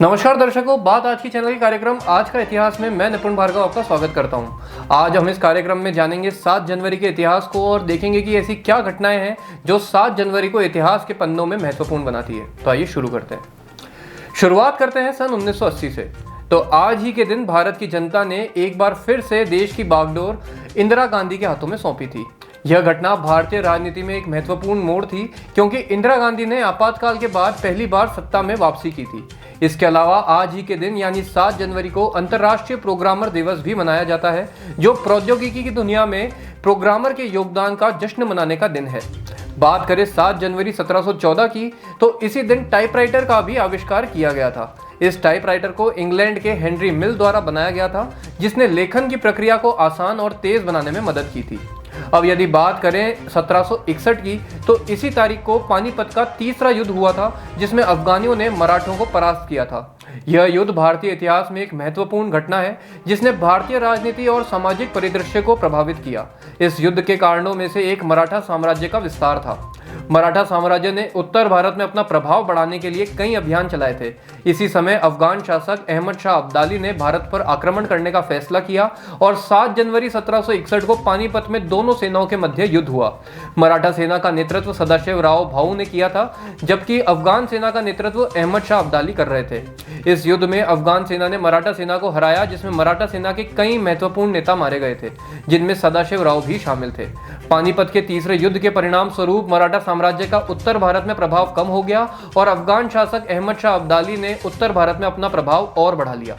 नमस्कार दर्शकों, बात आज की चैनल के कार्यक्रम आज का इतिहास में मैं निपुण भार्गव आपका स्वागत करता हूं। आज हम इस कार्यक्रम में जानेंगे 7 जनवरी के इतिहास को और देखेंगे कि ऐसी क्या घटनाएं हैं जो 7 जनवरी को इतिहास के पन्नों में महत्वपूर्ण बनाती है। तो आइए शुरू करते हैं। शुरुआत करते हैं सन 1980 से। तो आज ही के दिन भारत की जनता ने एक बार फिर से देश की बागडोर इंदिरा गांधी के हाथों में सौंपी थी। यह घटना भारतीय राजनीति में एक महत्वपूर्ण मोड़ थी क्योंकि इंदिरा गांधी ने आपातकाल के बाद पहली बार सत्ता में वापसी की थी। इसके अलावा आज ही के दिन यानी 7 जनवरी को अंतर्राष्ट्रीय प्रोग्रामर दिवस भी मनाया जाता है, जो प्रौद्योगिकी की दुनिया में प्रोग्रामर के योगदान का जश्न मनाने का दिन है। बात करें 7 जनवरी 1714 की, तो इसी दिन टाइपराइटर का भी आविष्कार किया गया था। इस टाइपराइटर को इंग्लैंड के हेनरी मिल द्वारा बनाया गया था, जिसने लेखन की प्रक्रिया को आसान और तेज बनाने में मदद की थी। अब यदि बात करें 1761 की, तो इसी तारीख को पानीपत का तीसरा युद्ध हुआ था, जिसमें अफगानियों ने मराठों को परास्त किया था। यह युद्ध भारतीय इतिहास में एक महत्वपूर्ण घटना है, जिसने भारतीय राजनीति और सामाजिक परिदृश्य को प्रभावित किया। इस युद्ध के कारणों में से एक मराठा साम्राज्य का विस्तार था। मराठा साम्राज्य ने उत्तर भारत में अपना प्रभाव बढ़ाने के लिए कई अभियान चलाए थे। इसी समय अफगान शासक अहमद शाह अब्दाली ने भारत पर आक्रमण करने का फैसला किया और 7 जनवरी 1761 को पानीपत में दोनों सेनाओं के मध्य युद्ध हुआ। मराठा सेना का नेतृत्व सदाशिवराव भाऊ ने किया था, जबकि अफगान सेना का नेतृत्व अहमद शाह अब्दाली कर रहे थे। इस युद्ध में अफगान सेना ने मराठा सेना को हराया, जिसमें मराठा सेना के कई महत्वपूर्ण नेता मारे गए थे, जिनमें सदाशिवराव भी शामिल थे। पानीपत के तीसरे युद्ध के परिणाम स्वरूप मराठा साम्राज्य का उत्तर भारत में प्रभाव कम हो गया और अफगान शासक अहमद शाह अब्दाली ने उत्तर भारत में अपना प्रभाव और बढ़ा लिया।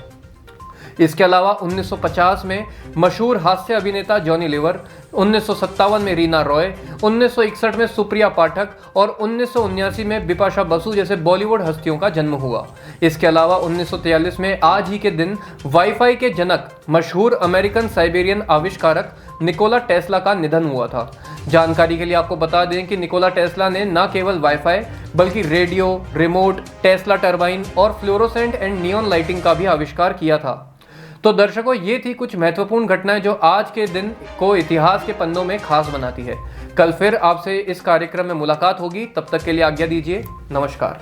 इसके अलावा 1950 में मशहूर हास्य अभिनेता जॉनी लीवर, 1957 में रीना रॉय, 1961 में सुप्रिया पाठक और 1979 में बिपाशा बसु जैसे बॉलीवुड हस्तियों का जन्म हुआ। इसके अलावा 1943 में आज ही के दिन वाईफाई के जनक मशहूर अमेरिकन साइबेरियन आविष्कारक निकोला टेस्ला का निधन हुआ था। जानकारी के लिए आपको बता दें कि निकोला टेस्ला ने न केवल वाईफाई बल्कि रेडियो, रिमोट, टेस्ला टरबाइन और फ्लोरोसेंट एंड नियॉन लाइटिंग का भी आविष्कार किया था। तो दर्शकों, ये थी कुछ महत्वपूर्ण घटनाएं जो आज के दिन को इतिहास के पन्नों में खास बनाती है। कल फिर आपसे इस कार्यक्रम में मुलाकात होगी। तब तक के लिए आज्ञा दीजिए। नमस्कार।